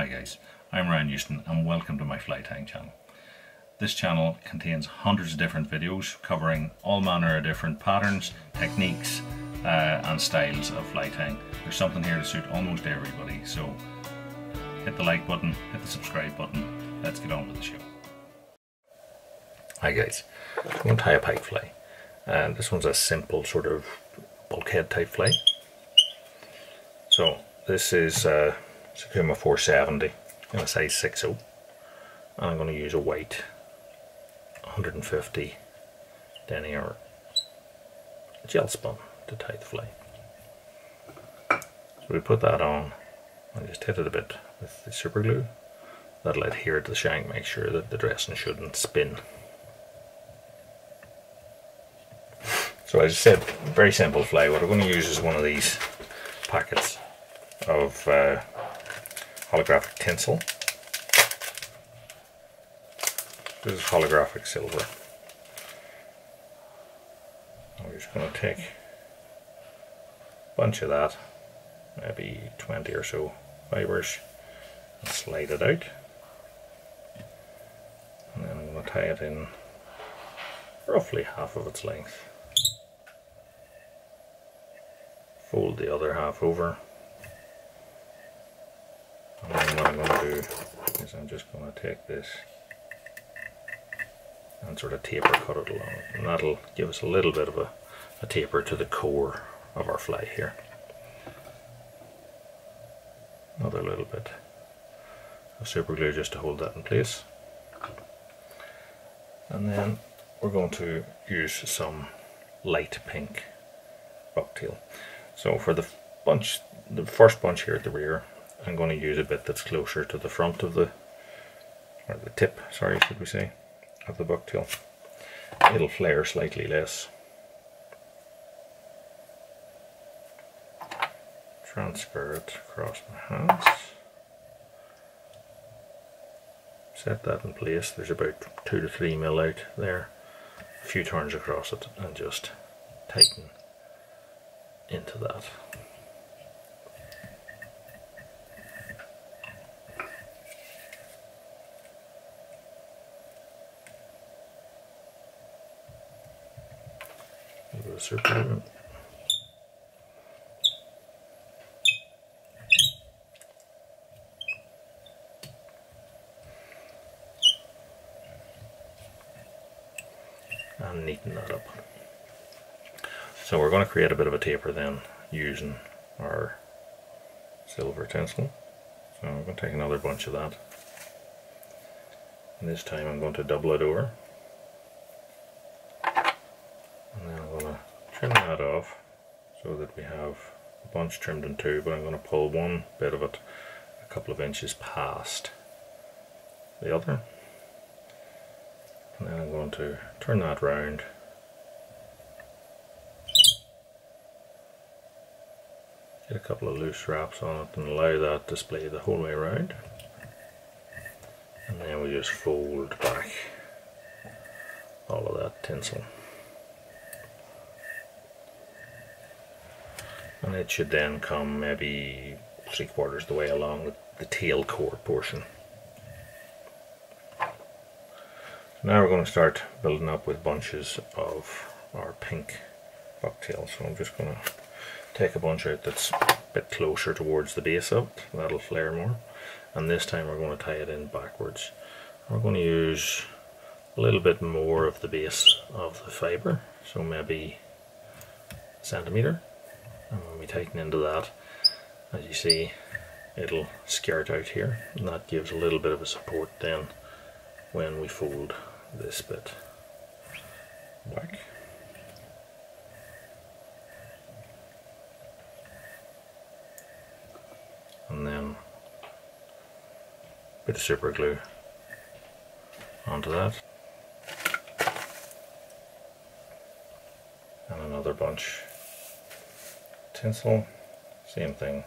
Hi guys, I'm Ryan Houston and welcome to my fly tying channel. This channel contains hundreds of different videos covering all manner of different patterns, techniques and styles of fly tying. There's something here to suit almost everybody, so hit the like button, hit the subscribe button, let's get on with the show. Hi guys, I'm going to tie a pike fly, and this one's a simple sort of bulkhead type fly. So this is Sakuma 470 in a size 6/0, and I'm going to use a white 150 denier gel spun to tie the fly. So we put that on and just hit it a bit with the super glue. That'll adhere to the shank, make sure that the dressing shouldn't spin. So as I said, very simple fly. What I'm going to use is one of these packets of holographic tinsel. This is holographic silver. I'm just going to take a bunch of that, maybe 20 or so fibers, and slide it out. And then I'm going to tie it in roughly half of its length. Fold the other half over. And then what I'm going to do is I'm just going to take this and sort of taper cut it along, and that'll give us a little bit of a taper to the core of our fly here. Another little bit of super glue just to hold that in place. And then we're going to use some light pink bucktail. So for the first bunch here at the rear, I'm going to use a bit that's closer to the front of the tip, sorry, should we say, of the bucktail. It'll flare slightly less. Transfer it across my hands. Set that in place. There's about 2 to 3 mil out there. A few turns across it and just tighten into that. A bit of super glue. And neaten that up. So we're going to create a bit of a taper then using our silver tinsel. So I'm going to take another bunch of that. And this time I'm going to double it over. And then I'm going to trim that off so that we have a bunch trimmed in two, but I'm going to pull one bit of it a couple of inches past the other. And then I'm going to turn that round. Get a couple of loose wraps on it and allow that to display the whole way around. And then we just fold back all of that tinsel. And it should then come maybe 3/4 the way along the tail core portion. Now we're going to start building up with bunches of our pink bucktail. So I'm just going to take a bunch out that's a bit closer towards the base of it. That'll flare more. And this time we're going to tie it in backwards. We're going to use a little bit more of the base of the fibre, so maybe a centimetre. And when we tighten into that, as you see, it'll skirt out here, and that gives a little bit of a support then when we fold this bit back. And then a bit of super glue onto that, and another bunch of tinsel, same thing,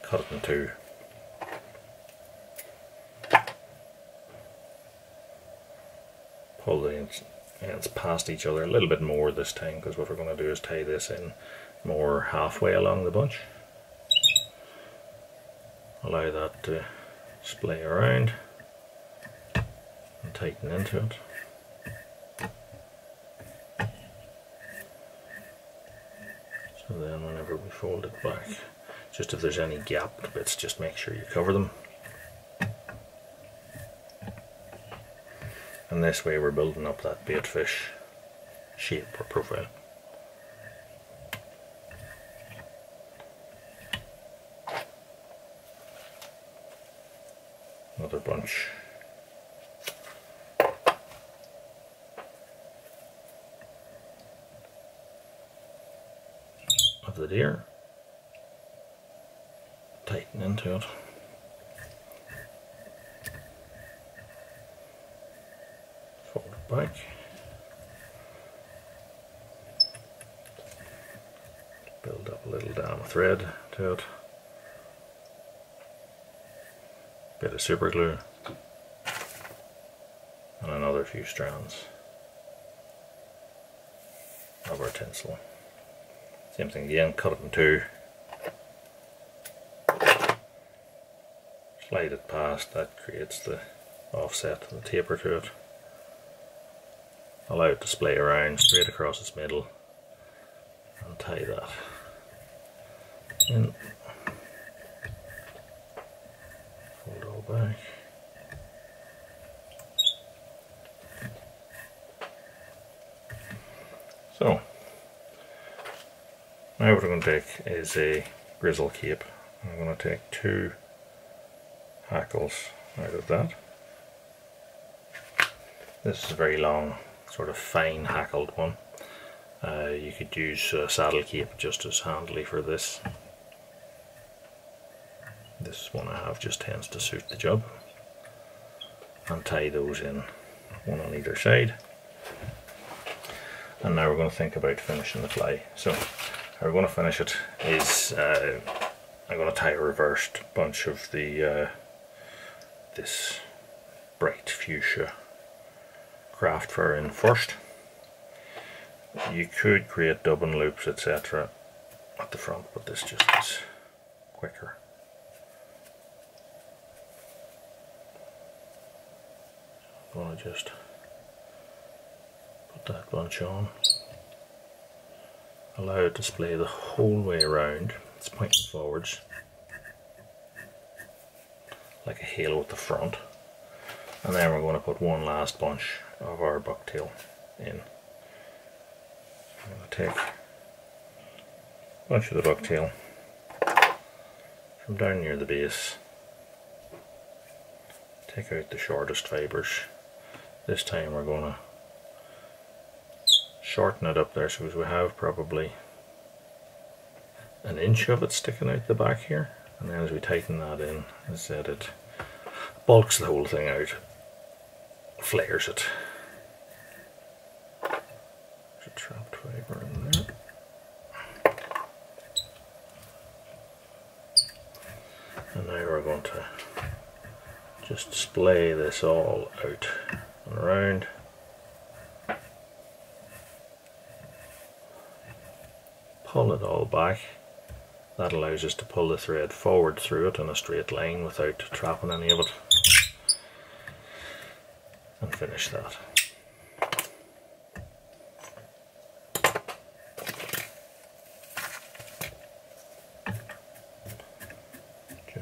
cut it in two. Pull the ends past each other a little bit more this time, because what we're going to do is tie this in more halfway along the bunch. Allow that to splay around and tighten into it. So then whenever we fold it back, just if there's any gapped bits, just make sure you cover them. And this way we're building up that baitfish shape or profile. Another bunch. Of the deer. Tighten into it. Fold it back. Build up a little dam of thread to it. Bit of super glue. And another few strands of our tinsel. Same thing again, cut it in two. Slide it past, that creates the offset and the taper to it. Allow it to splay around straight across its middle and tie that in. Fold all back. So, now what I'm going to take is a grizzle cape. I'm going to take 2 hackles out of that. This is a very long, sort of fine hackled one. You could use a saddle cape just as handily for this. This one I have just tends to suit the job. And tie those in, one on either side. And now we're going to think about finishing the fly. So how we're going to finish it is I'm going to tie a reversed bunch of the this bright fuchsia craft fur in first. You could create dubbin loops, etc. at the front, but this just is quicker. I'm going to just put that bunch on. Allow it to splay the whole way around. It's pointing forwards like a halo at the front, and then we're going to put one last bunch of our bucktail in. I'm going to take a bunch of the bucktail from down near the base, take out the shortest fibres. This time we're going to shorten it up there so we have probably an inch of it sticking out the back here, and then as we tighten that in, as I said, it bulks the whole thing out, flares it. There's a trapped fibre in there. And now we're going to just splay this all out and around. Pull it all back. That allows us to pull the thread forward through it in a straight line without trapping any of it. And finish that.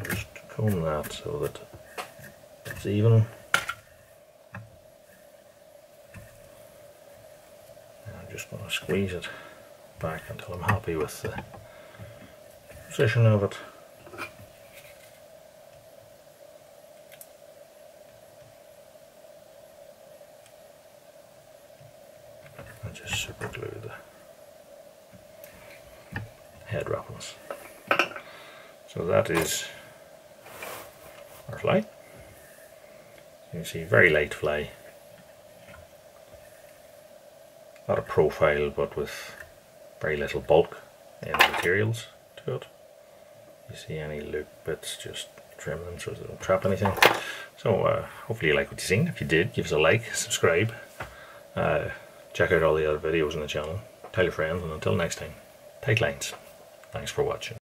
Just comb that so that it's even. And I'm just going to squeeze it back until I'm happy with the position of it. And just super glue the head wrappings. So that is our fly. You can see very light fly. A lot of profile but with very little bulk in the materials to it. You see any loop bits, just trim them so they don't trap anything. So hopefully you like what you've seen. If you did, give us a like, subscribe, check out all the other videos on the channel, tell your friends, and until next time, tight lines. Thanks for watching.